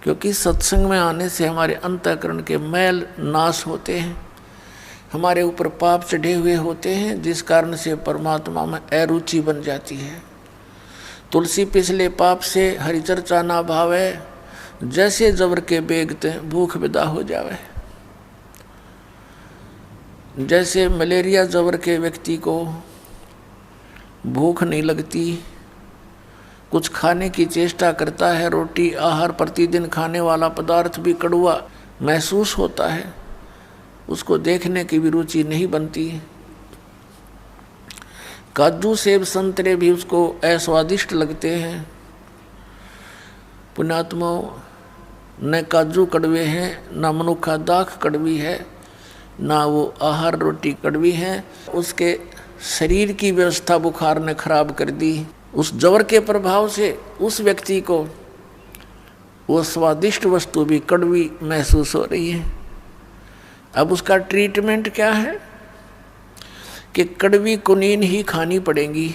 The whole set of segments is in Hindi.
क्योंकि सत्संग में आने से हमारे अंतःकरण के मैल नाश होते हैं, हमारे ऊपर पाप चढ़े हुए होते हैं, जिस कारण से परमात्मा में अरुचि बन जाती है। तुलसी पिछले पाप से हरि चर्चा ना भावे, जैसे जबर के बेगते भूख विदा हो जावे। जैसे मलेरिया जबर के व्यक्ति को भूख नहीं लगती, कुछ खाने की चेष्टा करता है, रोटी आहार प्रतिदिन खाने वाला पदार्थ भी कड़वा महसूस होता है, उसको देखने की भी रुचि नहीं बनती। काजू सेब संतरे भी उसको अस्वादिष्ट लगते हैं। पुण्यात्माओं, न काजू कड़वे हैं, न मनुखा दाख कड़वी है, ना वो आहार रोटी कड़वी है। उसके शरीर की व्यवस्था बुखार ने खराब कर दी। उस जवर के प्रभाव से उस व्यक्ति को वो स्वादिष्ट वस्तु भी कड़वी महसूस हो रही है। अब उसका ट्रीटमेंट क्या है कि कड़वी कुनीन ही खानी पड़ेगी,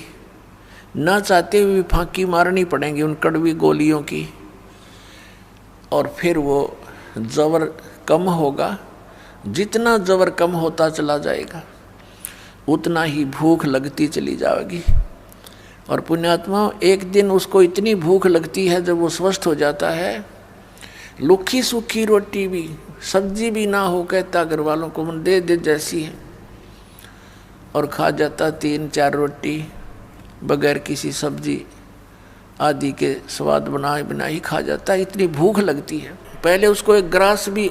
ना चाहते हुए फांकी मारनी पड़ेंगी उन कड़वी गोलियों की, और फिर वो जवर कम होगा। जितना जबर कम होता चला जाएगा उतना ही भूख लगती चली जाएगी। और पुण्यात्मा, एक दिन उसको इतनी भूख लगती है जब वो स्वस्थ हो जाता है, लुखी सूखी रोटी भी सब्जी भी ना हो, कहता घर वालों को दे दे जैसी है, और खा जाता 3-4 रोटी बगैर किसी सब्जी आदि के स्वाद बनाए बिना ही खा जाता है, इतनी भूख लगती है। पहले उसको एक ग्रास भी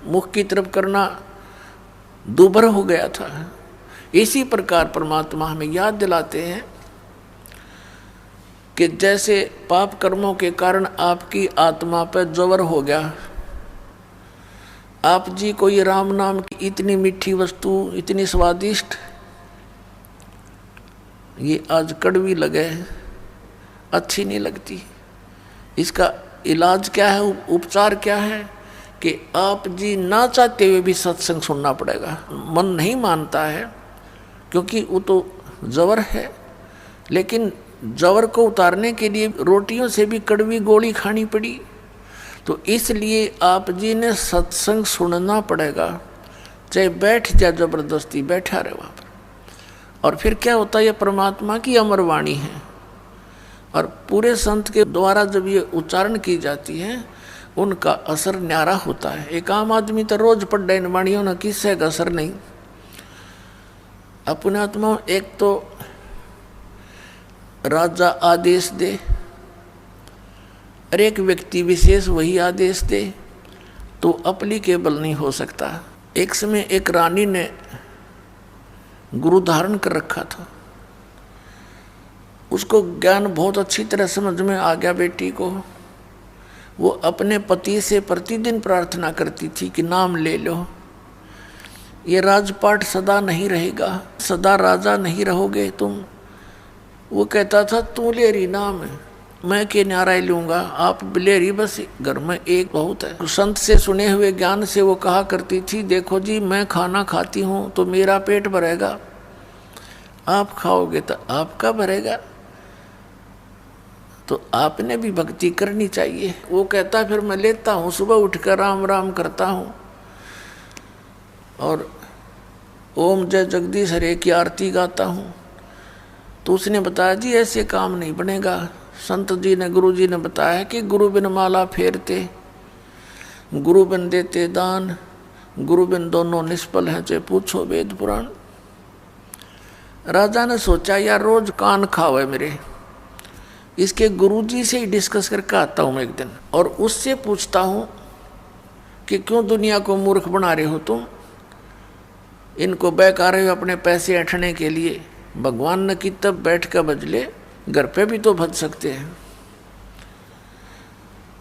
मुख की तरफ करना दूभर हो गया था। इसी प्रकार परमात्मा हमें याद दिलाते हैं कि जैसे पाप कर्मों के कारण आपकी आत्मा पर जवर हो गया, आप जी को ये राम नाम की इतनी मीठी वस्तु, इतनी स्वादिष्ट, ये आज कड़वी लगे, अच्छी नहीं लगती। इसका इलाज क्या है, उपचार क्या है कि आप जी ना चाहते हुए भी सत्संग सुनना पड़ेगा। मन नहीं मानता है क्योंकि वो तो जवर है, लेकिन जवर को उतारने के लिए रोटियों से भी कड़वी गोली खानी पड़ी, तो इसलिए आप जी ने सत्संग सुनना पड़ेगा, चाहे बैठ जा, जबरदस्ती बैठा रहे वहाँ पर। और फिर क्या होता है, ये परमात्मा की अमर वाणी है, और पूरे संत के द्वारा जब ये उच्चारण की जाती है उनका असर न्यारा होता है। एक आम आदमी तो रोज पढ़ रहे वाणियों ना, किससे का असर नहीं। अपने आत्मा, एक तो राजा आदेश दे और एक व्यक्ति विशेष वही आदेश दे, तो अप्लीकेबल नहीं हो सकता। एक समय एक रानी ने गुरु धारण कर रखा था, उसको ज्ञान बहुत अच्छी तरह समझ में आ गया बेटी को। वो अपने पति से प्रतिदिन प्रार्थना करती थी कि नाम ले लो, ये राजपाट सदा नहीं रहेगा, सदा राजा नहीं रहोगे तुम। वो कहता था तू लेरी नाम है, मैं के न्यारा लूँगा, आप बिलेरी बस घर में एक बहुत है। संत से सुने हुए ज्ञान से वो कहा करती थी, देखो जी मैं खाना खाती हूँ तो मेरा पेट भरेगा, आप खाओगे तो आपका भरेगा, तो आपने भी भक्ति करनी चाहिए। वो कहता फिर मैं लेता हूँ, सुबह उठकर राम राम करता हूँ और ओम जय जगदीश हरे की आरती गाता हूँ। तो उसने बताया जी ऐसे काम नहीं बनेगा। संत जी ने, गुरु जी ने बताया कि गुरु बिन माला फेरते, गुरु बिन देते दान, गुरु बिन दोनों निष्फल हैं, चाहे पूछो वेद पुराण। राजा ने सोचा यार रोज कान खावे मेरे, इसके गुरुजी से ही डिस्कस करके आता हूँ मैं एक दिन, और उससे पूछता हूँ कि क्यों दुनिया को मूर्ख बना रहे हो तुम, इनको बहका रहे हो अपने पैसे ऐंठने के लिए। भगवान ने की तब बैठ कर बजले, घर पे भी तो भज सकते हैं,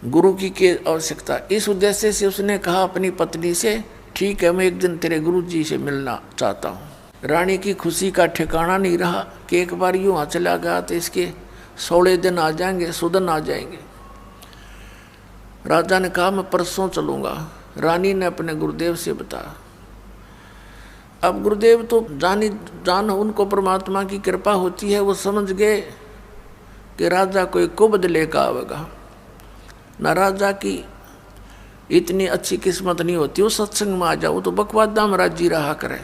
गुरु की आवश्यकता। इस उद्देश्य से उसने कहा अपनी पत्नी से, ठीक है मैं एक दिन तेरे गुरुजी से मिलना चाहता हूँ। रानी की खुशी का ठिकाना नहीं रहा कि एक बार यूँ चला गया तो इसके 16 दिन आ जाएंगे, सुदन आ जाएंगे। राजा ने कहा मैं परसों चलूँगा। रानी ने अपने गुरुदेव से बताया। अब गुरुदेव तो जान उनको परमात्मा की कृपा होती है, वो समझ गए कि राजा कोई कुबद लेकर आवेगा, न राजा की इतनी अच्छी किस्मत नहीं होती वो सत्संग में आ जाओ, तो बकवादा में राजी रहा करे।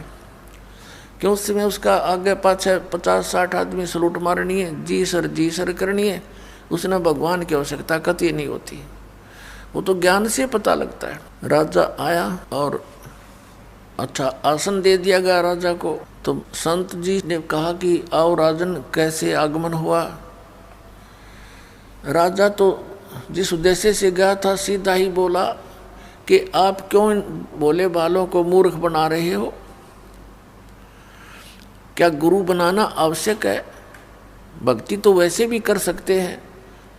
क्यों उस समय उसका आगे पाछे 50-60 आदमी सलूट मारनी है, जी सर करनी है, उसने भगवान की आवश्यकता कतई नहीं होती, वो तो ज्ञान से पता लगता है। राजा आया और अच्छा आसन दे दिया गया राजा को। तो संत जी ने कहा कि आओ राजन, कैसे आगमन हुआ। राजा तो जिस उद्देश्य से गया था सीधा ही बोला कि आप क्यों इन भोले बालों को मूर्ख बना रहे हो, क्या गुरु बनाना आवश्यक है? भक्ति तो वैसे भी कर सकते हैं,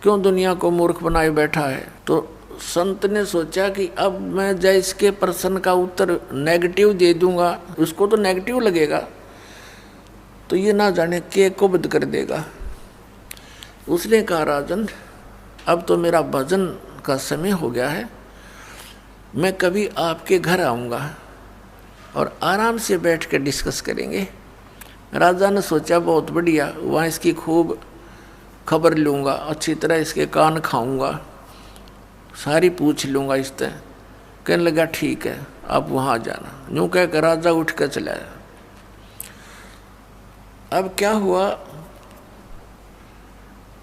क्यों दुनिया को मूर्ख बनाए बैठा है। तो संत ने सोचा कि अब मैं जैस के प्रश्न का उत्तर नेगेटिव दे दूंगा, उसको तो नेगेटिव लगेगा, तो ये ना जाने के कुब्द कर देगा। उसने कहा राजन, अब तो मेरा भजन का समय हो गया है, मैं कभी आपके घर आऊँगा और आराम से बैठ कर डिस्कस करेंगे। राजा ने सोचा बहुत बढ़िया, वहाँ इसकी खूब खबर लूँगा, अच्छी तरह इसके कान खाऊँगा, सारी पूछ लूँगा इससे। कहने लगा ठीक है, आप वहाँ आ जाना। यूँ कह कर राजा उठ कर चला। अब क्या हुआ,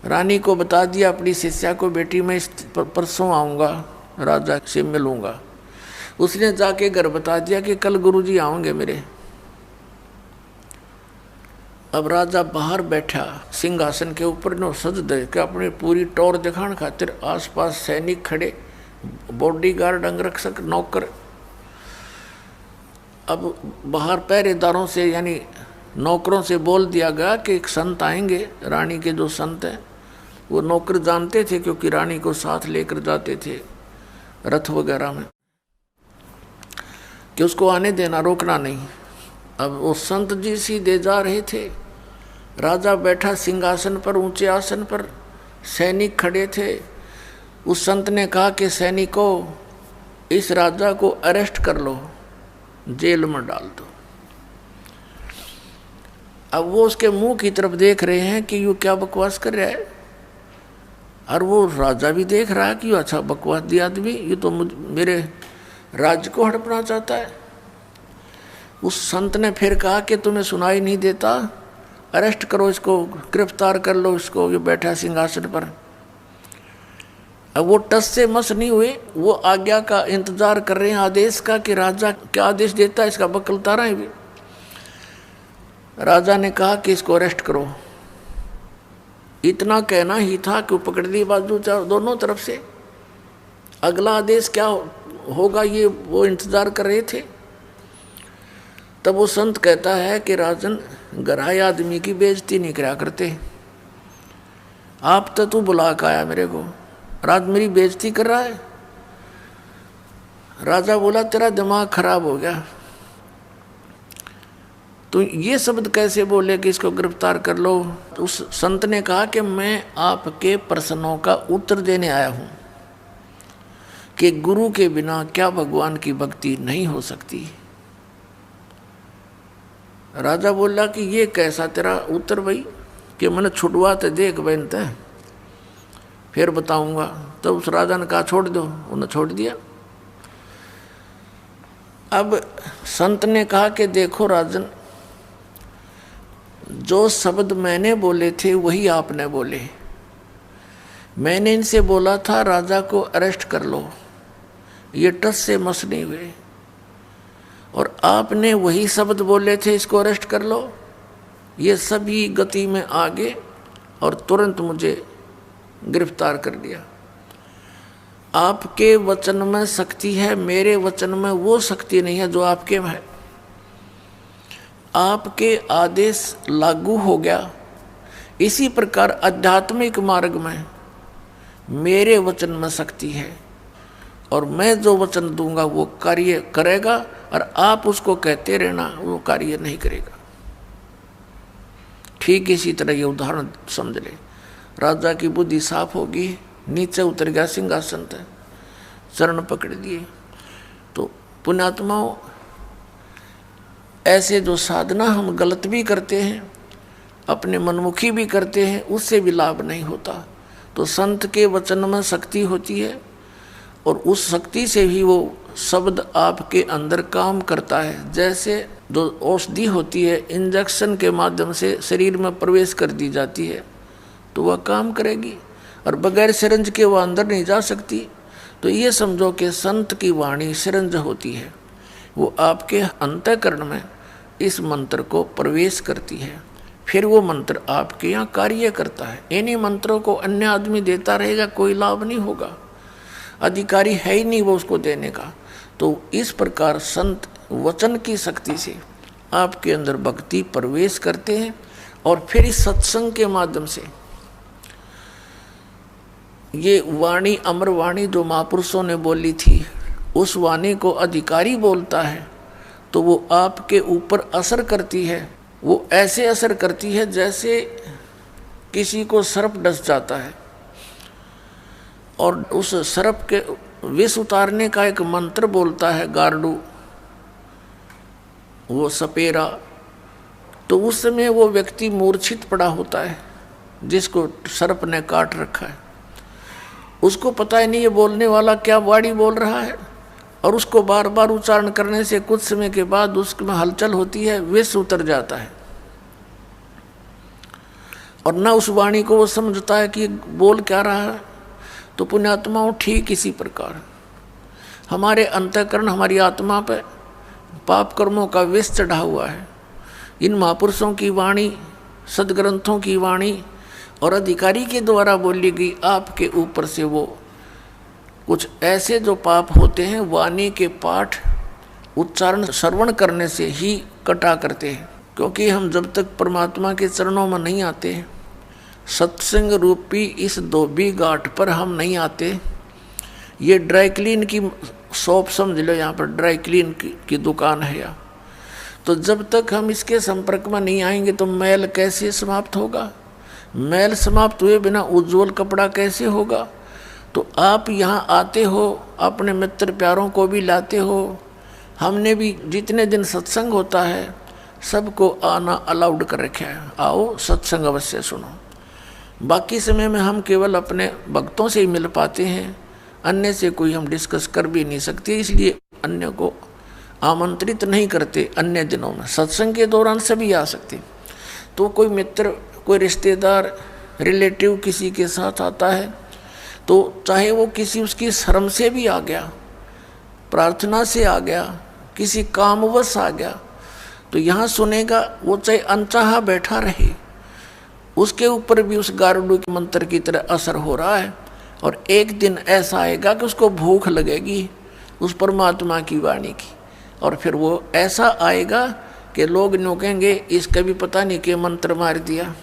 रानी को बता दिया अपनी शिष्या को, बेटी मैं इस परसों आऊँगा, राजा से मिलूँगा। उसने जाके घर बता दिया कि कल गुरुजी आएंगे मेरे। अब राजा बाहर बैठा सिंहासन के ऊपर, नो सज दे के अपनी पूरी टौर दिखाने खातिर आसपास सैनिक खड़े, बॉडीगार्ड, अंगरक्षक, नौकर। अब बाहर पहरेदारों से यानी नौकरों से बोल दिया गया कि एक संत आएंगे। रानी के जो संत हैं वो नौकर जानते थे, क्योंकि रानी को साथ लेकर जाते थे रथ वगैरह में, कि उसको आने देना, रोकना नहीं। अब वो संत जी सीधे जा रहे थे, राजा बैठा सिंहासन पर, ऊंचे आसन पर, सैनिक खड़े थे। उस संत ने कहा कि सैनिकों, इस राजा को अरेस्ट कर लो, जेल में डाल दो। अब वो उसके मुंह की तरफ देख रहे हैं कि यू क्या बकवास कर रहा है, और वो राजा भी देख रहा है कि अच्छा बकवास दिया आदमी, ये तो मेरे राज्य को हड़पना चाहता है। उस संत ने फिर कहा कि तुम्हें सुनाई नहीं देता, अरेस्ट करो इसको, गिरफ्तार कर लो इसको, ये बैठा सिंहासन पर। अब वो टस से मस नहीं हुए, वो आज्ञा का इंतजार कर रहे हैं, आदेश का, कि राजा क्या आदेश देता है, इसका बकलता रहा है भी। राजा ने कहा कि इसको अरेस्ट करो। इतना कहना ही था कि वो पकड़ ली बाजू दोनों तरफ से। अगला आदेश क्या होगा ये वो इंतजार कर रहे थे। तब वो संत कहता है कि राजन, गराए आदमी की बेइज्जती नहीं करा करते, आप तो तू बुला के आया मेरे को, राज मेरी बेइज्जती कर रहा है। राजा बोला तेरा दिमाग खराब हो गया, तो ये शब्द कैसे बोले कि इसको गिरफ्तार कर लो। तो उस संत ने कहा कि मैं आपके प्रश्नों का उत्तर देने आया हूँ कि गुरु के बिना क्या भगवान की भक्ति नहीं हो सकती। राजा बोला कि ये कैसा तेरा उत्तर भाई, कि मैंने छुटवा तो देख बनते हैं फिर बताऊंगा। तो उस राजा ने कहा छोड़ दो, उन्हें छोड़ दिया। अब संत ने कहा कि देखो राजन, जो शब्द मैंने बोले थे वही आपने बोले। मैंने इनसे बोला था राजा को अरेस्ट कर लो, ये टस से मस नहीं हुए, और आपने वही शब्द बोले थे इसको अरेस्ट कर लो, ये सभी गति में आगे और तुरंत मुझे गिरफ्तार कर लिया। आपके वचन में शक्ति है, मेरे वचन में वो शक्ति नहीं है जो आपके में है। आपके आदेश लागू हो गया। इसी प्रकार आध्यात्मिक मार्ग में मेरे वचन में शक्ति है, और मैं जो वचन दूंगा वो कार्य करेगा, और आप उसको कहते रहना वो कार्य नहीं करेगा। ठीक इसी तरह ये उदाहरण समझ ले। राजा की बुद्धि साफ होगी, नीचे उतर गया सिंहासन से, चरण पकड़ दिए। तो पुण्यात्माओं, ऐसे जो साधना हम गलत भी करते हैं, अपने मनमुखी भी करते हैं, उससे भी लाभ नहीं होता। तो संत के वचन में शक्ति होती है, और उस शक्ति से ही वो शब्द आपके अंदर काम करता है। जैसे जो औषधि होती है इंजेक्शन के माध्यम से शरीर में प्रवेश कर दी जाती है तो वह काम करेगी, और बगैर सिरंज के वह अंदर नहीं जा सकती। तो ये समझो कि संत की वाणी सिरंज होती है, वो आपके अंतःकरण में इस मंत्र को प्रवेश करती है, फिर वो मंत्र आपके यहाँ कार्य करता है। इन्हीं मंत्रों को अन्य आदमी देता रहेगा, कोई लाभ नहीं होगा, अधिकारी है ही नहीं वो उसको देने का। तो इस प्रकार संत वचन की शक्ति से आपके अंदर भक्ति प्रवेश करते हैं, और फिर इस सत्संग के माध्यम से ये वाणी अमर वाणी जो महापुरुषों ने बोली थी, उस वाणी को अधिकारी बोलता है तो वो आपके ऊपर असर करती है। वो ऐसे असर करती है जैसे किसी को सर्प डस जाता है, और उस सर्प के विष उतारने का एक मंत्र बोलता है गारडू, वो सपेरा, तो उस समय वो व्यक्ति मूर्छित पड़ा होता है जिसको सर्प ने काट रखा है। उसको पता ही नहीं ये बोलने वाला क्या वाणी बोल रहा है, और उसको बार बार उच्चारण करने से कुछ समय के बाद उसमें हलचल होती है, विष उतर जाता है, और न उस वाणी को वो समझता है कि बोल क्या रहा है। तो पुण्यात्माओं ठीक इसी प्रकार हमारे अंतःकरण हमारी आत्मा पर पाप कर्मों का विष चढ़ा हुआ है। इन महापुरुषों की वाणी, सदग्रंथों की वाणी और अधिकारी के द्वारा बोली गई आपके ऊपर से वो कुछ ऐसे जो पाप होते हैं वाणी के पाठ उच्चारण श्रवण करने से ही कटा करते हैं। क्योंकि हम जब तक परमात्मा के चरणों में नहीं आते, सत्संग रूपी इस धोबी घाट पर हम नहीं आते, ये ड्राई क्लीन की शॉप समझ लो, यहाँ पर ड्राई क्लीन की दुकान है यहाँ, तो जब तक हम इसके संपर्क में नहीं आएंगे तो मैल कैसे समाप्त होगा, मैल समाप्त हुए बिना उज्जवल कपड़ा कैसे होगा। तो आप यहाँ आते हो, अपने मित्र प्यारों को भी लाते हो, हमने भी जितने दिन सत्संग होता है सबको आना अलाउड कर रखा है, आओ सत्संग अवश्य सुनो। बाकी समय में हम केवल अपने भक्तों से ही मिल पाते हैं, अन्य से कोई हम डिस्कस कर भी नहीं सकते, इसलिए अन्य को आमंत्रित नहीं करते। अन्य दिनों में सत्संग के दौरान सभी आ सकते। तो कोई मित्र, कोई रिश्तेदार, रिलेटिव किसी के साथ आता है तो चाहे वो किसी उसकी शर्म से भी आ गया, प्रार्थना से आ गया, किसी कामवश आ गया, तो यहाँ सुनेगा। वो चाहे अनचाहा बैठा रहे, उसके ऊपर भी उस गारुड़ के मंत्र की तरह असर हो रहा है। और एक दिन ऐसा आएगा कि उसको भूख लगेगी उस परमात्मा की वाणी की, और फिर वो ऐसा आएगा कि लोग नो कहेंगे इसका भी पता नहीं कि मंत्र मार दिया।